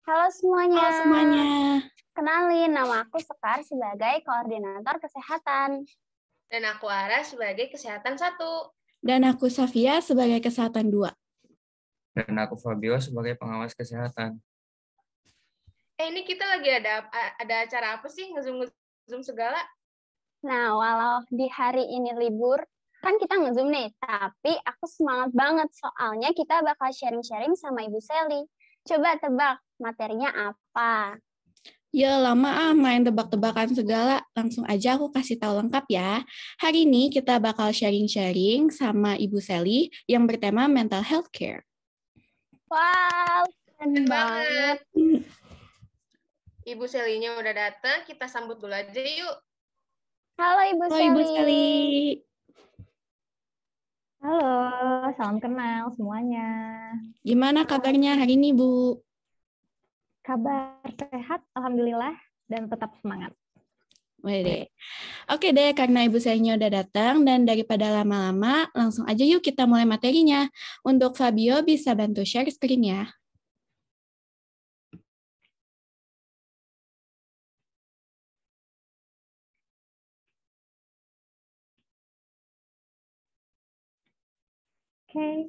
Halo semuanya, Halo semuanya, kenalin nama aku Sekar sebagai Koordinator Kesehatan. Dan aku Ara sebagai Kesehatan 1. dan aku Safia sebagai Kesehatan 2. Dan aku Fabio sebagai pengawas kesehatan. Ini kita lagi ada acara apa sih? Nge-zoom segala? Nah, walau di hari ini libur, kan kita nge-zoom nih, tapi aku semangat banget soalnya kita bakal sharing-sharing sama Ibu Sally. Coba tebak materinya apa? Ya lama main tebak-tebakan segala, langsung aja aku kasih tahu lengkap ya. Hari ini kita bakal sharing-sharing sama Ibu Sally yang bertema mental health care. Wow, keren Keren banget. Ibu Selinya udah datang, kita sambut dulu aja yuk. Halo Ibu Halo Ibu Sally. Sally. Halo, salam kenal semuanya. Gimana kabarnya hari ini Bu? Kabar sehat, alhamdulillah, dan tetap semangat. Wede. Oke deh, karena Ibu Sally udah datang dan daripada lama-lama, langsung aja yuk kita mulai materinya. Untuk Fabio bisa bantu share screen ya. Oke,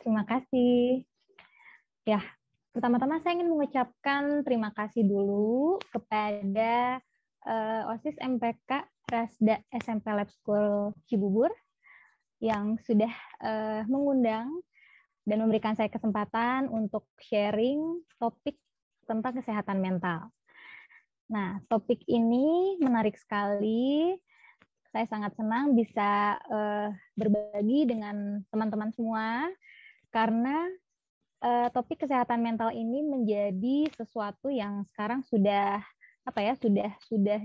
terima kasih. Ya, pertama-tama saya ingin mengucapkan terima kasih dulu kepada OSIS MPK Rasda SMP Lab School Cibubur yang sudah mengundang dan memberikan saya kesempatan untuk sharing topik tentang kesehatan mental. Nah, topik ini menarik sekali. Saya sangat senang bisa berbagi dengan teman-teman semua karena topik kesehatan mental ini menjadi sesuatu yang sekarang sudah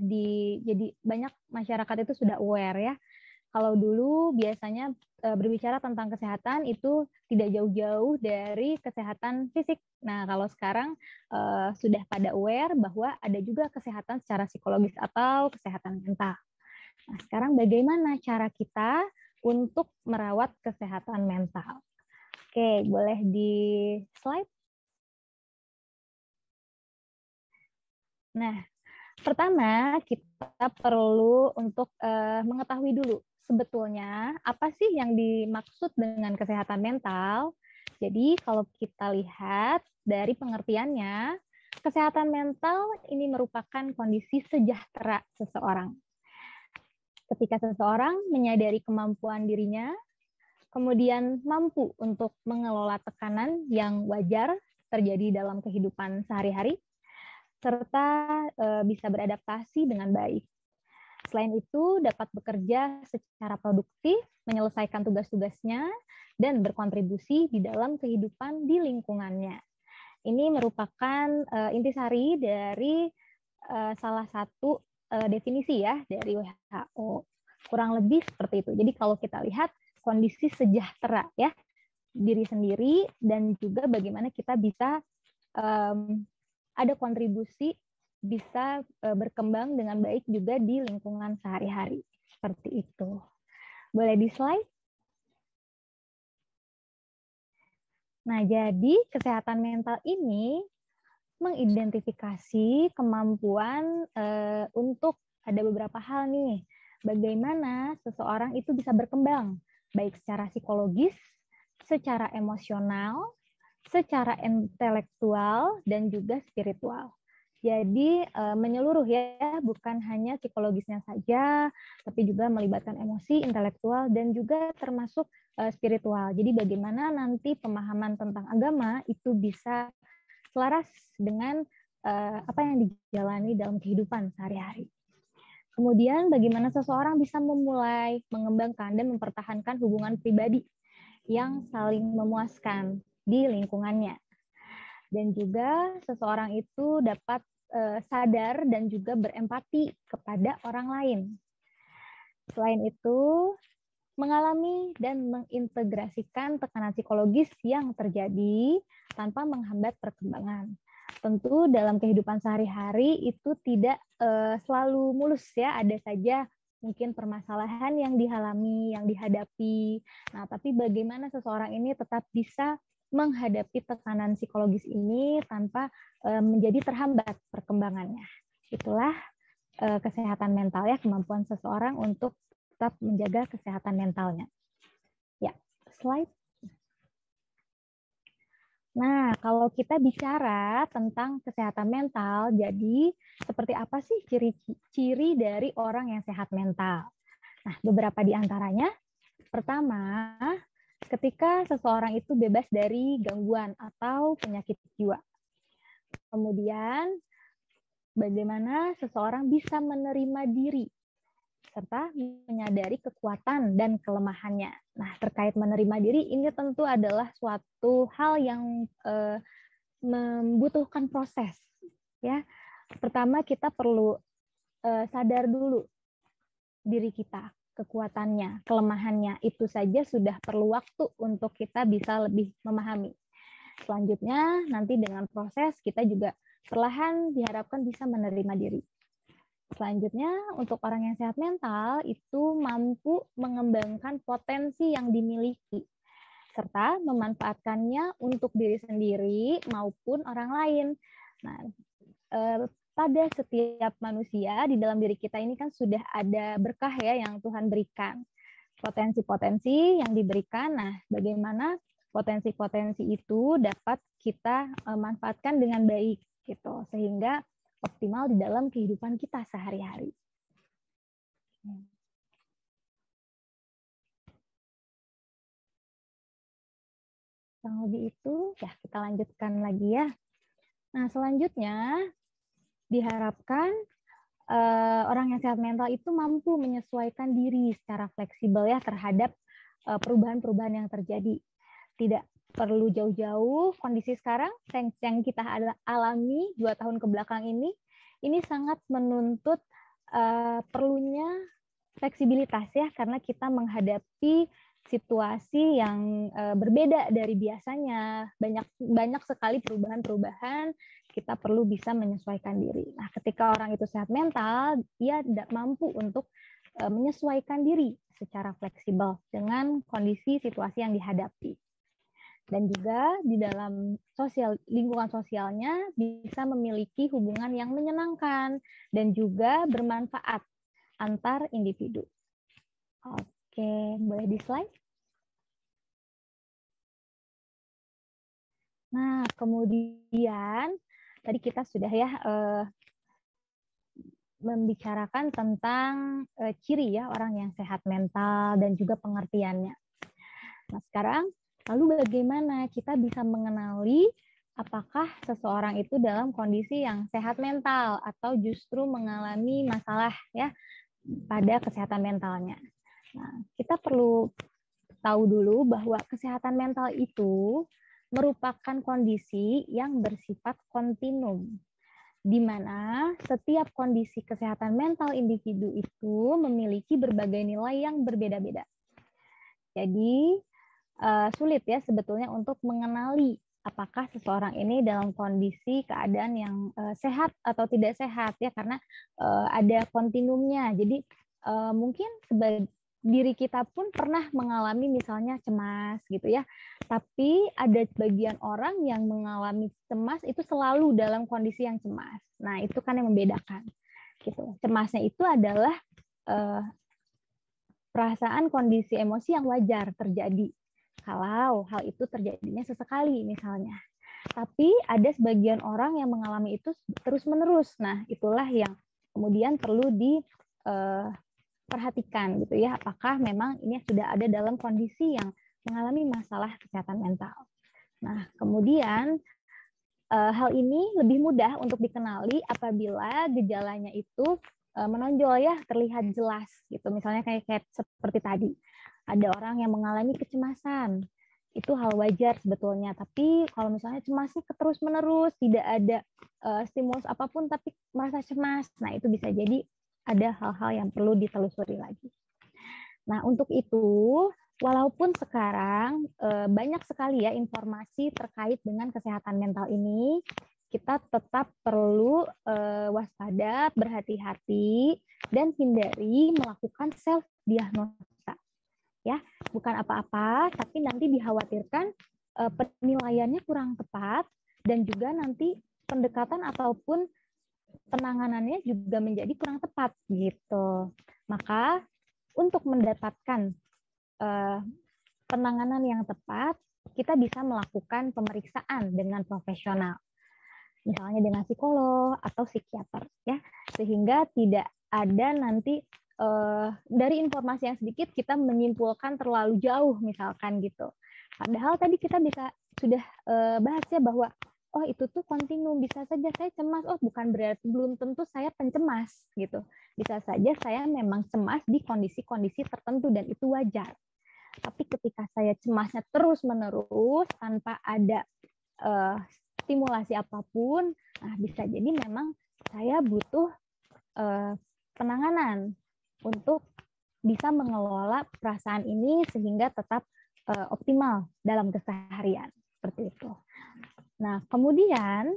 jadi banyak masyarakat itu sudah aware ya. Kalau dulu biasanya berbicara tentang kesehatan itu tidak jauh-jauh dari kesehatan fisik. Nah, kalau sekarang sudah pada aware bahwa ada juga kesehatan secara psikologis atau kesehatan mental. Nah, sekarang bagaimana cara kita untuk merawat kesehatan mental? Oke, boleh di slide. Nah, pertama kita perlu untuk mengetahui dulu sebetulnya apa sih yang dimaksud dengan kesehatan mental. Jadi kalau kita lihat dari pengertiannya, kesehatan mental ini merupakan kondisi sejahtera seseorang. Ketika seseorang menyadari kemampuan dirinya, kemudian mampu untuk mengelola tekanan yang wajar terjadi dalam kehidupan sehari-hari, serta bisa beradaptasi dengan baik. Selain itu, dapat bekerja secara produktif, menyelesaikan tugas-tugasnya, dan berkontribusi di dalam kehidupan di lingkungannya. Ini merupakan intisari dari salah satu definisi ya dari WHO. Kurang lebih seperti itu. Jadi kalau kita lihat kondisi sejahtera ya diri sendiri dan juga bagaimana kita bisa ada kontribusi bisa berkembang dengan baik juga di lingkungan sehari-hari. Seperti itu. Boleh di slide? Nah, jadi kesehatan mental ini mengidentifikasi kemampuan untuk ada beberapa hal nih. Bagaimana seseorang itu bisa berkembang, baik secara psikologis, secara emosional, secara intelektual, dan juga spiritual. Jadi menyeluruh ya, bukan hanya psikologisnya saja, tapi juga melibatkan emosi, intelektual, dan juga termasuk spiritual. Jadi bagaimana nanti pemahaman tentang agama itu bisa selaras dengan apa yang dijalani dalam kehidupan sehari-hari. Kemudian bagaimana seseorang bisa memulai, mengembangkan, dan mempertahankan hubungan pribadi yang saling memuaskan di lingkungannya. Dan juga seseorang itu dapat sadar dan juga berempati kepada orang lain. Selain itu, mengalami dan mengintegrasikan tekanan psikologis yang terjadi tanpa menghambat perkembangan. Tentu dalam kehidupan sehari-hari itu tidak selalu mulus ya, ada saja mungkin permasalahan yang dihadapi. Nah, tapi bagaimana seseorang ini tetap bisa menghadapi tekanan psikologis ini tanpa menjadi terhambat perkembangannya. Itulah kesehatan mental ya, kemampuan seseorang untuk tetap menjaga kesehatan mentalnya. Ya, slide. Nah, kalau kita bicara tentang kesehatan mental, jadi seperti apa sih ciri-ciri dari orang yang sehat mental? Nah, beberapa di antaranya. Pertama, ketika seseorang itu bebas dari gangguan atau penyakit jiwa. Kemudian, bagaimana seseorang bisa menerima diri serta menyadari kekuatan dan kelemahannya. Nah, terkait menerima diri ini tentu adalah suatu hal yang membutuhkan proses. Ya, pertama kita perlu sadar dulu diri kita, kekuatannya, kelemahannya. Itu saja sudah perlu waktu untuk kita bisa lebih memahami. Selanjutnya, nanti dengan proses kita juga perlahan diharapkan bisa menerima diri. Selanjutnya, untuk orang yang sehat mental itu mampu mengembangkan potensi yang dimiliki, serta memanfaatkannya untuk diri sendiri maupun orang lain. Nah, pada setiap manusia, di dalam diri kita ini kan sudah ada berkah ya yang Tuhan berikan. Potensi-potensi yang diberikan, nah bagaimana potensi-potensi itu dapat kita manfaatkan dengan baik, gitu, sehingga optimal di dalam kehidupan kita sehari-hari. Kurang lebih itu, ya kita lanjutkan lagi ya. Nah, selanjutnya diharapkan orang yang sehat mental itu mampu menyesuaikan diri secara fleksibel ya terhadap perubahan-perubahan yang terjadi. Tidak perlu jauh-jauh, kondisi sekarang yang kita alami 2 tahun ke belakang ini sangat menuntut perlunya fleksibilitas ya, karena kita menghadapi situasi yang berbeda dari biasanya. Banyak sekali perubahan-perubahan, kita perlu bisa menyesuaikan diri. Nah, ketika orang itu sehat mental, dia tidak mampu untuk menyesuaikan diri secara fleksibel dengan kondisi situasi yang dihadapi. Dan juga di dalam lingkungan sosialnya bisa memiliki hubungan yang menyenangkan dan juga bermanfaat antar individu. Oke, boleh di slide. Nah, kemudian tadi kita sudah ya membicarakan tentang ciri ya orang yang sehat mental dan juga pengertiannya. Nah, sekarang lalu bagaimana kita bisa mengenali apakah seseorang itu dalam kondisi yang sehat mental atau justru mengalami masalah ya pada kesehatan mentalnya. Nah, kita perlu tahu dulu bahwa kesehatan mental itu merupakan kondisi yang bersifat kontinum, di mana setiap kondisi kesehatan mental individu itu memiliki berbagai nilai yang berbeda-beda. Jadi, sulit ya sebetulnya untuk mengenali apakah seseorang ini dalam kondisi keadaan yang sehat atau tidak sehat ya, karena ada kontinumnya. Jadi mungkin diri kita pun pernah mengalami misalnya cemas gitu ya, tapi ada bagian orang yang mengalami cemas itu selalu dalam kondisi yang cemas. Nah, itu kan yang membedakan gitu. Cemasnya itu adalah perasaan kondisi emosi yang wajar terjadi kalau hal itu terjadinya sesekali misalnya. Tapi ada sebagian orang yang mengalami itu terus-menerus. Nah, itulah yang kemudian perlu diperhatikan gitu ya, apakah memang ini sudah ada dalam kondisi yang mengalami masalah kesehatan mental. Nah, kemudian hal ini lebih mudah untuk dikenali apabila gejalanya itu menonjol ya, terlihat jelas gitu. Misalnya kayak seperti tadi. Ada orang yang mengalami kecemasan, itu hal wajar sebetulnya. Tapi kalau misalnya cemasnya terus-menerus, tidak ada stimulus apapun, tapi merasa cemas, nah itu bisa jadi ada hal-hal yang perlu ditelusuri lagi. Nah, untuk itu, walaupun sekarang banyak sekali ya informasi terkait dengan kesehatan mental ini, kita tetap perlu waspada, berhati-hati, dan hindari melakukan self-diagnosa. Ya, bukan apa-apa, tapi nanti dikhawatirkan penilaiannya kurang tepat, dan juga nanti pendekatan ataupun penanganannya juga menjadi kurang tepat gitu. Maka untuk mendapatkan penanganan yang tepat, kita bisa melakukan pemeriksaan dengan profesional, misalnya dengan psikolog atau psikiater, ya, sehingga tidak ada nanti dari informasi yang sedikit kita menyimpulkan terlalu jauh, misalkan gitu. Padahal tadi kita sudah bahas ya bahwa oh itu tuh kontinum, bisa saja saya cemas, oh bukan berarti belum tentu saya pencemas gitu. Bisa saja saya memang cemas di kondisi-kondisi tertentu dan itu wajar. Tapi ketika saya cemasnya terus-menerus tanpa ada stimulasi apapun, nah bisa jadi memang saya butuh penanganan untuk bisa mengelola perasaan ini sehingga tetap optimal dalam keseharian. Seperti itu. Nah, kemudian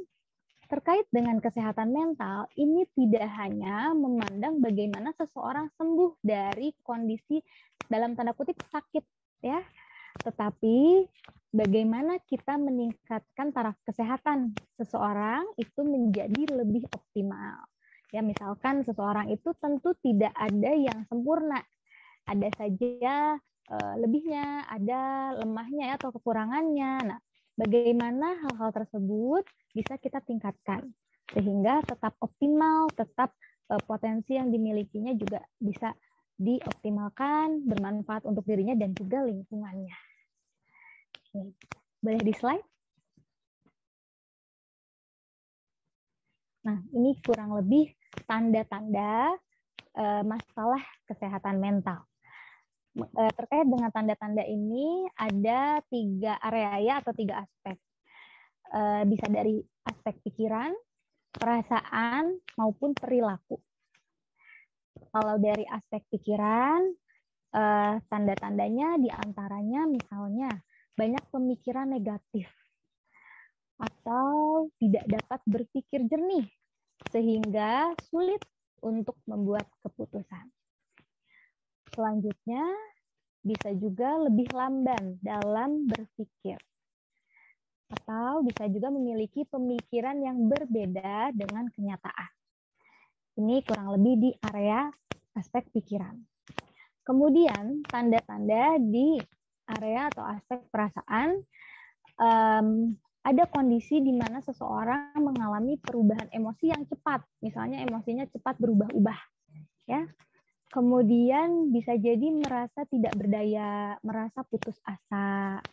terkait dengan kesehatan mental, ini tidak hanya memandang bagaimana seseorang sembuh dari kondisi dalam tanda kutip sakit, ya, tetapi bagaimana kita meningkatkan taraf kesehatan seseorang itu menjadi lebih optimal. Ya, misalkan seseorang itu tentu tidak ada yang sempurna, ada saja lebihnya, ada lemahnya atau kekurangannya. Nah, bagaimana hal-hal tersebut bisa kita tingkatkan sehingga tetap optimal, tetap potensi yang dimilikinya juga bisa dioptimalkan, bermanfaat untuk dirinya dan juga lingkungannya. Oke. Boleh di slide? Nah, ini kurang lebih tanda-tanda masalah kesehatan mental. Terkait dengan tanda-tanda ini ada 3 area atau 3 aspek. Bisa dari aspek pikiran, perasaan, maupun perilaku. Kalau dari aspek pikiran, tanda-tandanya diantaranya misalnya banyak pemikiran negatif atau tidak dapat berpikir jernih sehingga sulit untuk membuat keputusan. Selanjutnya, bisa juga lebih lamban dalam berpikir. Atau bisa juga memiliki pemikiran yang berbeda dengan kenyataan. Ini kurang lebih di area aspek pikiran. Kemudian, tanda-tanda di area atau aspek perasaan, ada kondisi di mana seseorang mengalami perubahan emosi yang cepat. Misalnya emosinya cepat berubah-ubah. Ya. Kemudian bisa jadi merasa tidak berdaya, merasa putus asa.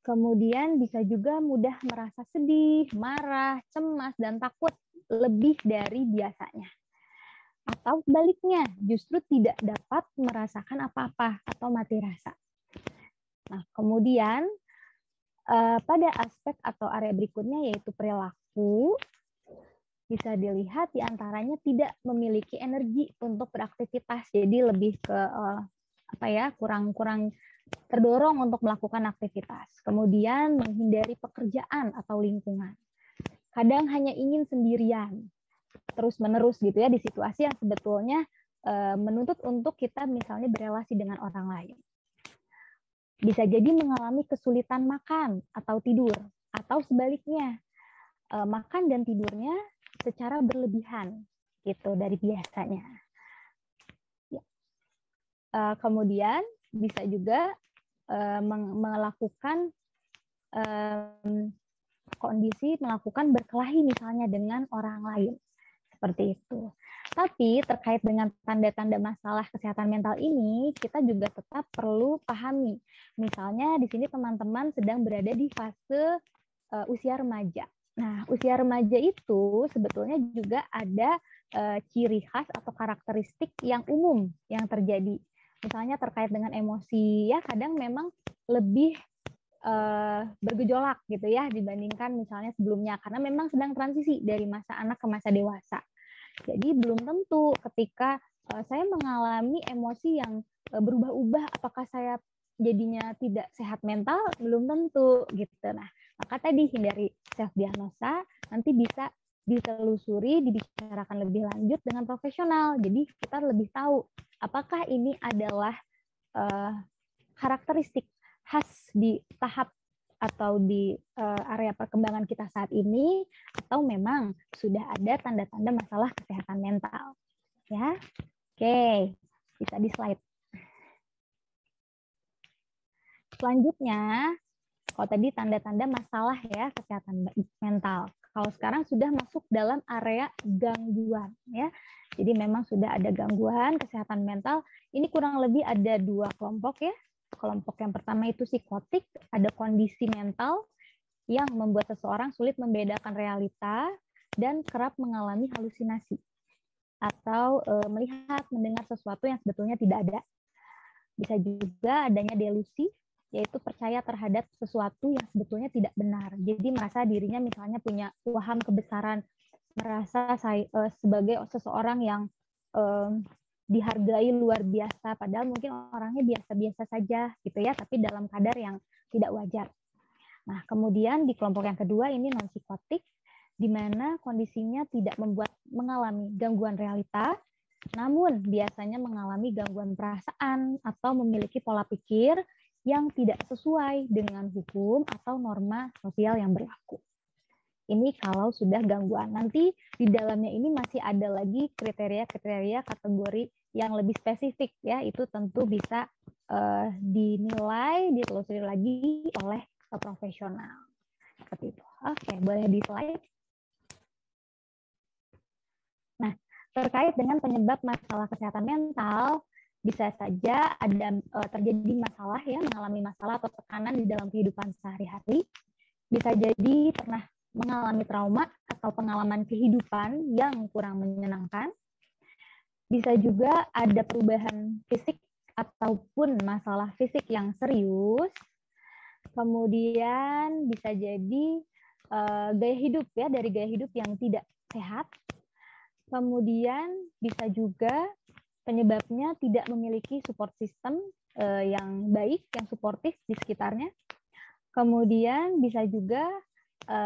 Kemudian bisa juga mudah merasa sedih, marah, cemas, dan takut lebih dari biasanya. Atau sebaliknya, justru tidak dapat merasakan apa-apa atau mati rasa. Nah, kemudian pada aspek atau area berikutnya yaitu perilaku, bisa dilihat diantaranya tidak memiliki energi untuk beraktivitas, jadi lebih ke kurang terdorong untuk melakukan aktivitas. Kemudian menghindari pekerjaan atau lingkungan. Kadang hanya ingin sendirian, terus-menerus gitu ya di situasi yang sebetulnya menuntut untuk kita misalnya berelasi dengan orang lain. Bisa jadi mengalami kesulitan makan atau tidur, atau sebaliknya makan dan tidurnya secara berlebihan gitu dari biasanya. Ya. Kemudian bisa juga melakukan kondisi melakukan berkelahi misalnya dengan orang lain seperti itu. Tapi terkait dengan tanda-tanda masalah kesehatan mental ini, kita juga tetap perlu pahami. Misalnya di sini teman-teman sedang berada di fase usia remaja. Nah, usia remaja itu sebetulnya juga ada ciri khas atau karakteristik yang umum yang terjadi. Misalnya terkait dengan emosi, ya kadang memang lebih bergejolak gitu ya dibandingkan misalnya sebelumnya, karena memang sedang transisi dari masa anak ke masa dewasa. Jadi belum tentu ketika saya mengalami emosi yang berubah-ubah, apakah saya jadinya tidak sehat mental? Belum tentu gitu. Nah, maka tadi hindari self diagnosa, nanti bisa ditelusuri, dibicarakan lebih lanjut dengan profesional. Jadi kita lebih tahu apakah ini adalah karakteristik khas di tahap atau di area perkembangan kita saat ini, atau memang sudah ada tanda-tanda masalah kesehatan mental. Ya, oke, bisa di slide. Selanjutnya, kalau tadi tanda-tanda masalah ya kesehatan mental. Kalau sekarang sudah masuk dalam area gangguan ya. Jadi memang sudah ada gangguan kesehatan mental. Ini kurang lebih ada 2 kelompok ya. Kelompok yang pertama itu psikotik, ada kondisi mental yang membuat seseorang sulit membedakan realita dan kerap mengalami halusinasi atau melihat, mendengar sesuatu yang sebetulnya tidak ada. Bisa juga adanya delusi, yaitu percaya terhadap sesuatu yang sebetulnya tidak benar. Jadi merasa dirinya misalnya punya waham kebesaran, merasa sebagai seseorang yang dihargai luar biasa, padahal mungkin orangnya biasa-biasa saja gitu ya, tapi dalam kadar yang tidak wajar. Nah, kemudian di kelompok yang kedua ini non-psikotik, di mana kondisinya tidak mengalami gangguan realita, namun biasanya mengalami gangguan perasaan atau memiliki pola pikir yang tidak sesuai dengan hukum atau norma sosial yang berlaku. Ini kalau sudah gangguan. Nanti di dalamnya ini masih ada lagi kriteria-kriteria kategori yang lebih spesifik ya, itu tentu bisa dinilai, ditelusuri lagi oleh profesional. Seperti itu. Oke, boleh di slide. Nah, terkait dengan penyebab masalah kesehatan mental, bisa saja ada terjadi masalah ya, mengalami masalah atau tekanan di dalam kehidupan sehari-hari. Bisa jadi pernah mengalami trauma atau pengalaman kehidupan yang kurang menyenangkan. Bisa juga ada perubahan fisik ataupun masalah fisik yang serius. Kemudian bisa jadi gaya hidup ya, dari gaya hidup yang tidak sehat. Kemudian bisa juga penyebabnya tidak memiliki support system yang baik, yang suportif di sekitarnya. Kemudian bisa juga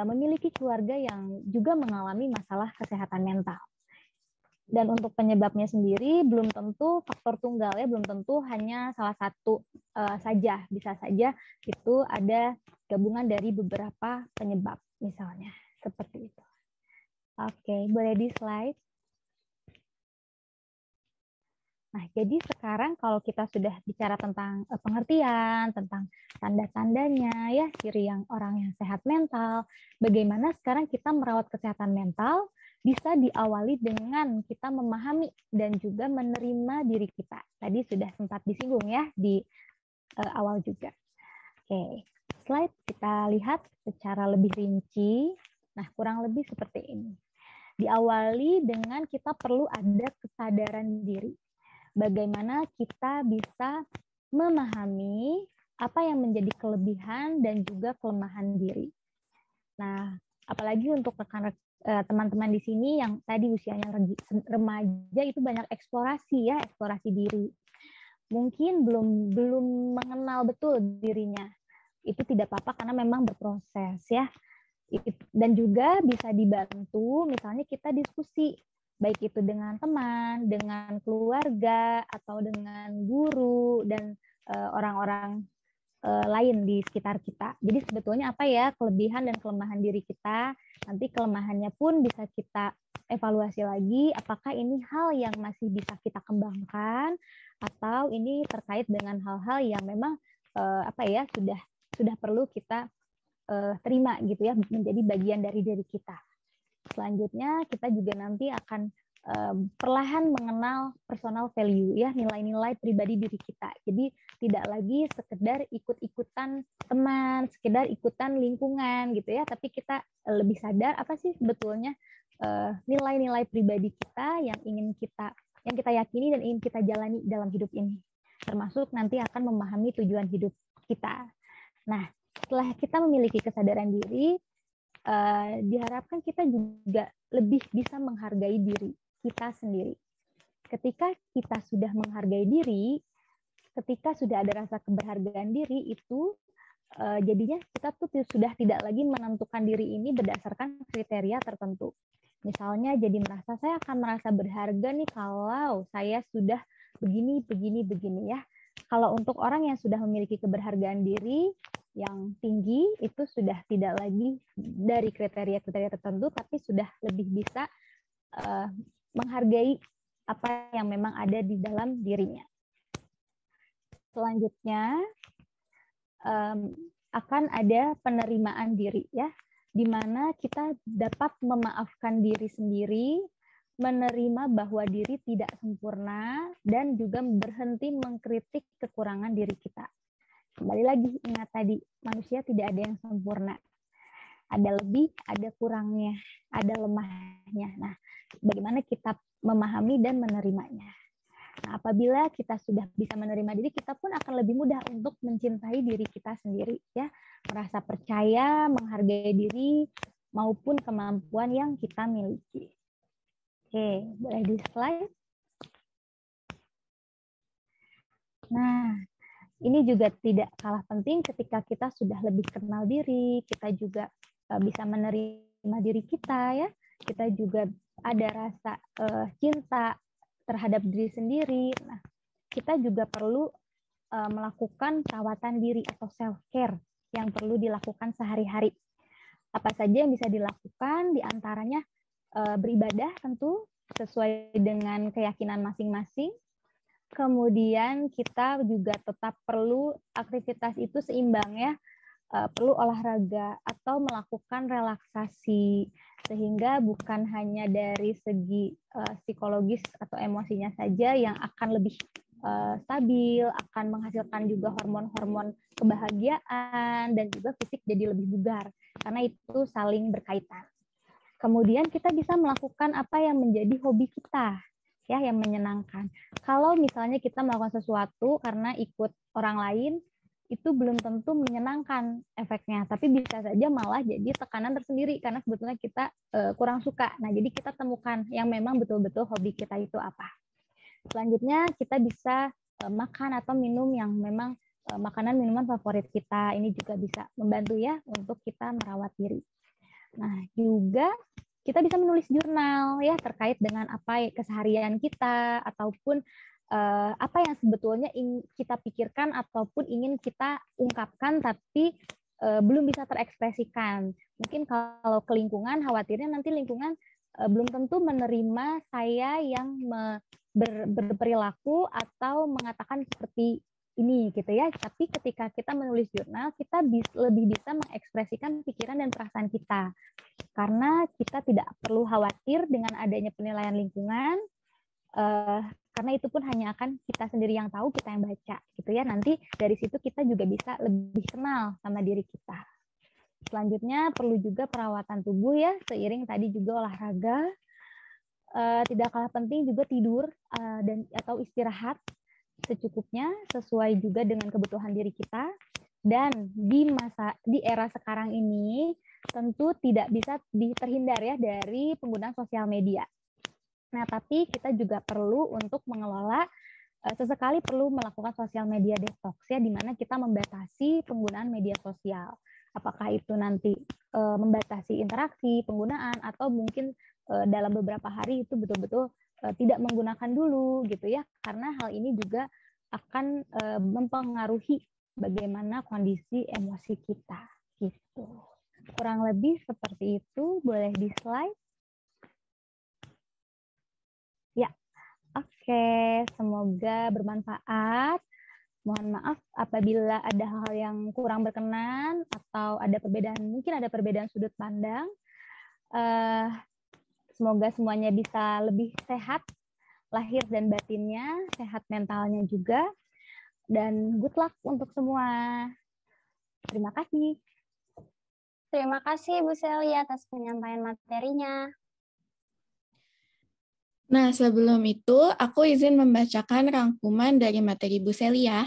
memiliki keluarga yang juga mengalami masalah kesehatan mental. Dan untuk penyebabnya sendiri belum tentu faktor tunggal ya, belum tentu hanya salah satu saja. Bisa saja itu ada gabungan dari beberapa penyebab misalnya, seperti itu. Oke, boleh di slide. Nah, jadi sekarang kalau kita sudah bicara tentang pengertian, tentang tanda-tandanya, ya ciri yang orang yang sehat mental, bagaimana sekarang kita merawat kesehatan mental bisa diawali dengan kita memahami dan juga menerima diri kita. Tadi sudah sempat disinggung ya di awal juga. Oke, slide kita lihat secara lebih rinci. Nah, kurang lebih seperti ini. Diawali dengan kita perlu ada kesadaran diri. Bagaimana kita bisa memahami apa yang menjadi kelebihan dan juga kelemahan diri. Nah, apalagi untuk teman-teman di sini yang tadi usianya remaja itu banyak eksplorasi ya, eksplorasi diri. Mungkin belum mengenal betul dirinya. Itu tidak apa-apa karena memang berproses ya. Dan juga bisa dibantu misalnya kita diskusi, baik itu dengan teman, dengan keluarga, atau dengan guru, dan orang-orang lain di sekitar kita. Jadi sebetulnya apa ya kelebihan dan kelemahan diri kita, nanti kelemahannya pun bisa kita evaluasi lagi, apakah ini hal yang masih bisa kita kembangkan, atau ini terkait dengan hal-hal yang memang sudah perlu kita terima gitu ya, menjadi bagian dari diri kita. Selanjutnya kita juga nanti akan perlahan mengenal personal value ya, nilai-nilai pribadi diri kita. Jadi tidak lagi sekedar ikut-ikutan teman, sekedar ikutan lingkungan gitu ya, tapi kita lebih sadar apa sih sebetulnya nilai-nilai pribadi kita yang kita yakini dan ingin kita jalani dalam hidup ini. Termasuk nanti akan memahami tujuan hidup kita. Nah, setelah kita memiliki kesadaran diri, diharapkan kita juga lebih bisa menghargai diri kita sendiri. Ketika kita sudah menghargai diri, ketika sudah ada rasa keberhargaan diri itu, jadinya kita tuh sudah tidak lagi menentukan diri ini berdasarkan kriteria tertentu. Misalnya jadi saya akan merasa berharga nih kalau saya sudah begini ya. Kalau untuk orang yang sudah memiliki keberhargaan diri, yang tinggi itu sudah tidak lagi dari kriteria-kriteria tertentu, tapi sudah lebih bisa menghargai apa yang memang ada di dalam dirinya. Selanjutnya akan ada penerimaan diri, ya, di mana kita dapat memaafkan diri sendiri, menerima bahwa diri tidak sempurna, dan juga berhenti mengkritik kekurangan diri kita. Kembali lagi, ingat tadi, manusia tidak ada yang sempurna. Ada lebih, ada kurangnya, ada lemahnya. Nah, bagaimana kita memahami dan menerimanya? Nah, apabila kita sudah bisa menerima diri, kita pun akan lebih mudah untuk mencintai diri kita sendiri, ya, merasa percaya, menghargai diri maupun kemampuan yang kita miliki. Oke, boleh di slide. Nah, ini juga tidak kalah penting ketika kita sudah lebih kenal diri, kita juga bisa menerima diri kita, ya. Kita juga ada rasa cinta terhadap diri sendiri. Nah, kita juga perlu melakukan perawatan diri atau self-care yang perlu dilakukan sehari-hari. Apa saja yang bisa dilakukan, diantaranya beribadah tentu sesuai dengan keyakinan masing-masing. Kemudian kita juga tetap perlu aktivitas itu seimbang, ya. Perlu olahraga atau melakukan relaksasi, sehingga bukan hanya dari segi psikologis atau emosinya saja yang akan lebih stabil, akan menghasilkan juga hormon-hormon kebahagiaan, dan juga fisik jadi lebih bugar, karena itu saling berkaitan. Kemudian kita bisa melakukan apa yang menjadi hobi kita, ya, yang menyenangkan. Kalau misalnya kita melakukan sesuatu karena ikut orang lain, itu belum tentu menyenangkan efeknya, tapi bisa saja malah jadi tekanan tersendiri karena sebetulnya kita kurang suka. Nah, jadi kita temukan yang memang betul-betul hobi kita itu apa. Selanjutnya kita bisa makan atau minum yang memang makanan minuman favorit kita. Ini juga bisa membantu, ya, untuk kita merawat diri. Nah, juga kita bisa menulis jurnal, ya, terkait dengan apa keseharian kita ataupun apa yang sebetulnya kita pikirkan ataupun ingin kita ungkapkan tapi belum bisa terekspresikan. Mungkin kalau ke lingkungan, khawatirnya nanti lingkungan belum tentu menerima saya yang berperilaku atau mengatakan seperti ini, gitu, ya. Tapi ketika kita menulis jurnal, kita lebih bisa mengekspresikan pikiran dan perasaan kita. Karena kita tidak perlu khawatir dengan adanya penilaian lingkungan, karena itu pun hanya akan kita sendiri yang tahu, kita yang baca, gitu, ya. Nanti dari situ kita juga bisa lebih kenal sama diri kita. Selanjutnya perlu juga perawatan tubuh, ya, seiring tadi juga olahraga. Tidak kalah penting juga tidur atau istirahat secukupnya sesuai juga dengan kebutuhan diri kita. Dan di era sekarang ini tentu tidak bisa terhindar, ya, dari penggunaan sosial media. Nah, tapi kita juga perlu untuk mengelola, sesekali perlu melakukan sosial media detox, ya, di mana kita membatasi penggunaan media sosial. Apakah itu nanti membatasi interaksi, penggunaan, atau mungkin dalam beberapa hari itu betul-betul tidak menggunakan dulu, gitu, ya, karena hal ini juga akan mempengaruhi bagaimana kondisi emosi kita, gitu. Kurang lebih seperti itu. Boleh di slide. Ya, oke. Semoga bermanfaat. Mohon maaf apabila ada hal yang kurang berkenan atau mungkin ada perbedaan sudut pandang. Semoga semuanya bisa lebih sehat, lahir dan batinnya, sehat mentalnya juga. Dan good luck untuk semua. Terima kasih. Terima kasih Bu Seli atas penyampaian materinya. Nah, sebelum itu, aku izin membacakan rangkuman dari materi Bu Seli, ya.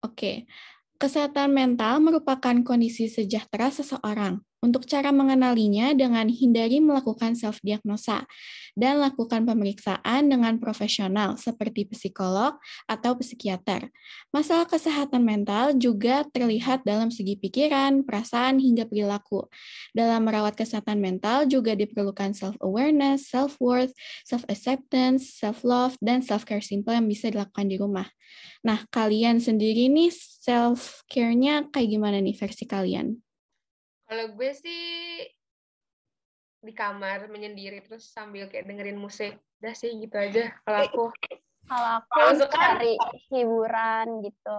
Oke. Kesehatan mental merupakan kondisi sejahtera seseorang. Untuk cara mengenalinya dengan hindari melakukan self-diagnosa dan lakukan pemeriksaan dengan profesional seperti psikolog atau psikiater. Masalah kesehatan mental juga terlihat dalam segi pikiran, perasaan, hingga perilaku. Dalam merawat kesehatan mental juga diperlukan self-awareness, self-worth, self-acceptance, self-love, dan self-care simple yang bisa dilakukan di rumah. Nah, kalian sendiri nih self-care-nya kayak gimana nih versi kalian? Kalau gue sih di kamar menyendiri terus sambil kayak dengerin musik. Udah sih gitu aja kalau aku. Kalau aku Kalau Sekar? cari hiburan gitu.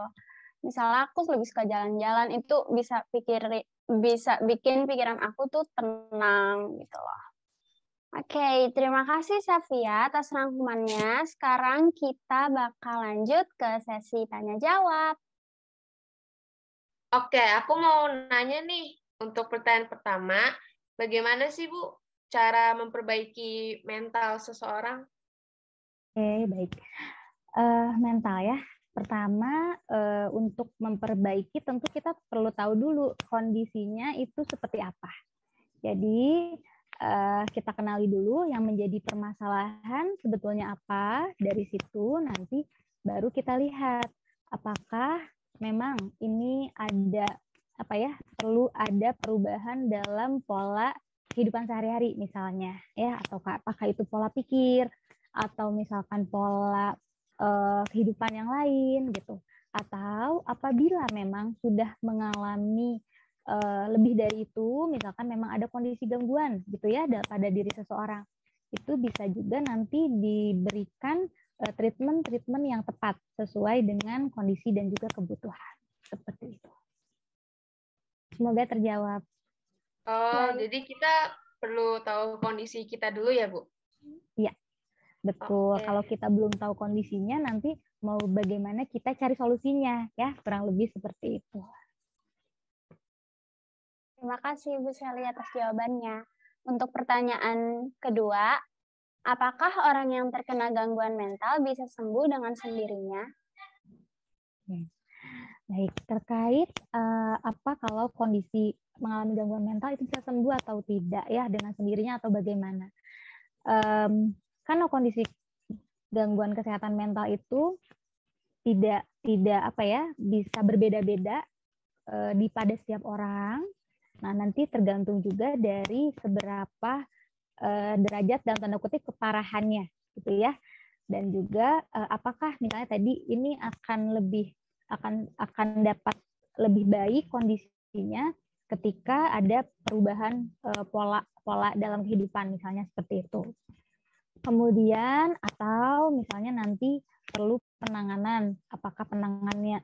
Misalnya aku lebih suka jalan-jalan, itu bisa bikin pikiran aku tuh tenang gitu loh. Oke, terima kasih Safia atas rangkumannya. Sekarang kita bakal lanjut ke sesi tanya jawab. Oke, aku mau nanya nih untuk pertanyaan pertama, bagaimana sih Bu cara memperbaiki mental seseorang? Oke, baik. Mental ya. Pertama, untuk memperbaiki tentu kita perlu tahu dulu kondisinya itu seperti apa. Jadi, kita kenali dulu yang menjadi permasalahan sebetulnya apa. Dari situ nanti baru kita lihat apakah memang ini ada perlu ada perubahan dalam pola kehidupan sehari-hari misalnya ya, atau apakah itu pola pikir atau misalkan pola kehidupan yang lain gitu, atau apabila memang sudah mengalami lebih dari itu, misalkan memang ada kondisi gangguan gitu ya pada diri seseorang, itu bisa juga nanti diberikan treatment yang tepat sesuai dengan kondisi dan juga kebutuhan seperti itu. Semoga terjawab. Oh, jadi kita perlu tahu kondisi kita dulu ya, Bu? Iya, betul. Oke. Kalau kita belum tahu kondisinya, nanti mau bagaimana kita cari solusinya, ya kurang lebih seperti itu. Terima kasih Bu Sally atas jawabannya. Untuk pertanyaan kedua, apakah orang yang terkena gangguan mental bisa sembuh dengan sendirinya? Baik, terkait apa kalau kondisi mengalami gangguan mental itu bisa sembuh atau tidak ya dengan sendirinya atau bagaimana? Karena kondisi gangguan kesehatan mental itu tidak bisa berbeda-beda pada setiap orang. Nah, nanti tergantung juga dari seberapa derajat dalam tanda kutip keparahannya gitu ya. Dan juga apakah misalnya tadi ini akan dapat lebih baik kondisinya ketika ada perubahan pola dalam kehidupan misalnya seperti itu. Kemudian atau misalnya nanti perlu penanganan, apakah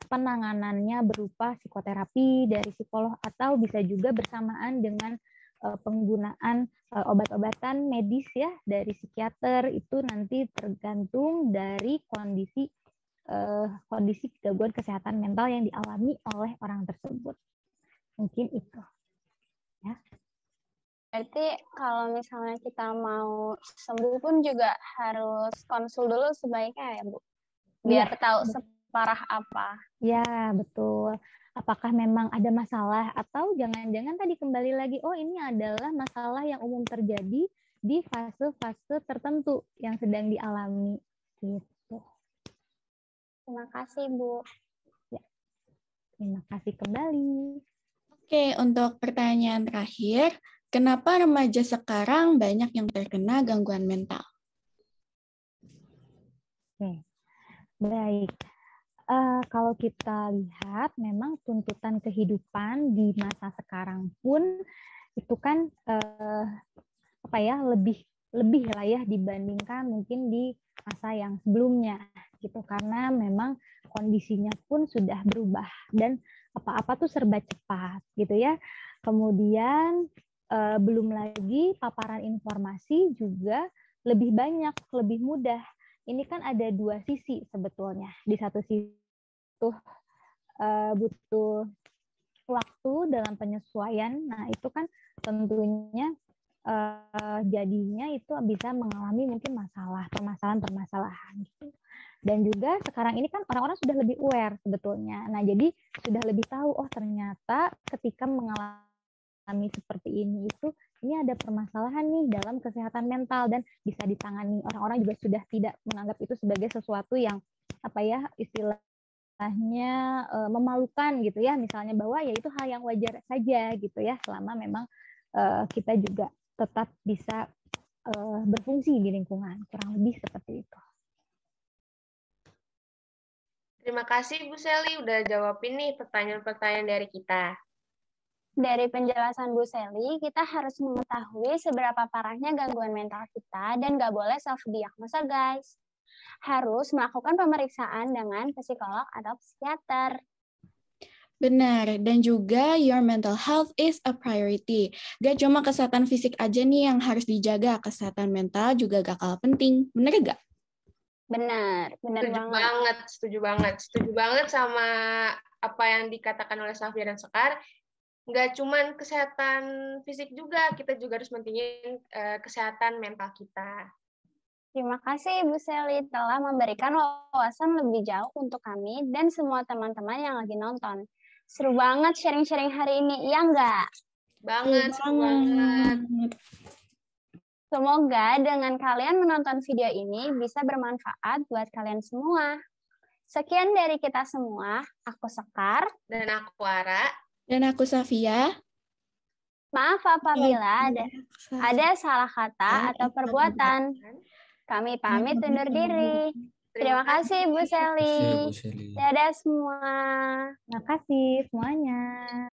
penanganannya berupa psikoterapi dari psikolog atau bisa juga bersamaan dengan penggunaan obat-obatan medis ya dari psikiater, itu nanti tergantung dari kondisi gangguan kesehatan mental yang dialami oleh orang tersebut. Mungkin itu. Ya. Berarti kalau misalnya kita mau sembuh pun juga harus konsul dulu sebaiknya ya Bu? Biar tahu separah apa. Ya, betul. Apakah memang ada masalah atau jangan-jangan tadi kembali lagi, oh ini adalah masalah yang umum terjadi di fase-fase tertentu yang sedang dialami. Gitu. Terima kasih Bu. Ya. Terima kasih kembali. Oke, untuk pertanyaan terakhir, kenapa remaja sekarang banyak yang terkena gangguan mental? Oke. Baik. Kalau kita lihat, memang tuntutan kehidupan di masa sekarang pun itu kan lebih lah ya dibandingkan mungkin di masa yang sebelumnya gitu, karena memang kondisinya pun sudah berubah dan apa-apa tuh serba cepat gitu ya. Kemudian belum lagi paparan informasi juga lebih banyak, lebih mudah. Ini kan ada dua sisi sebetulnya. Di satu sisi butuh waktu dalam penyesuaian. Nah, itu kan tentunya jadinya itu bisa mengalami mungkin permasalahan gitu. Dan juga sekarang ini kan orang-orang sudah lebih aware sebetulnya. Nah, jadi sudah lebih tahu, oh ternyata ketika mengalami mengalami seperti ini ada permasalahan nih dalam kesehatan mental dan bisa ditangani. Orang-orang juga sudah tidak menganggap itu sebagai sesuatu yang istilahnya memalukan gitu ya, misalnya bahwa ya itu hal yang wajar saja gitu ya, selama memang kita juga tetap bisa berfungsi di lingkungan, kurang lebih seperti itu. Terima kasih Bu Sally udah jawabin nih pertanyaan-pertanyaan dari kita. Dari penjelasan Bu Sally, kita harus mengetahui seberapa parahnya gangguan mental kita dan nggak boleh self-diagnosa, guys. Harus melakukan pemeriksaan dengan psikolog atau psikiater. Benar, dan juga your mental health is a priority. Gak cuma kesehatan fisik aja nih yang harus dijaga, kesehatan mental juga gak kalah penting. Bener gak? Benar banget. Setuju banget sama apa yang dikatakan oleh Safia dan Sekar. Nggak cuma kesehatan fisik juga, kita juga harus mentingin kesehatan mental kita. Terima kasih Ibu Sally telah memberikan wawasan lebih jauh untuk kami dan semua teman-teman yang lagi nonton. Seru banget sharing-sharing hari ini, iya nggak? Seru banget. Semoga dengan kalian menonton video ini bisa bermanfaat buat kalian semua. Sekian dari kita semua, aku Sekar. Dan aku Ara. Dan aku Safia. Maaf apabila ada salah kata atau perbuatan. Kami pamit undur diri. Terima kasih Bu Sally. Dadah semua. Terima kasih semuanya.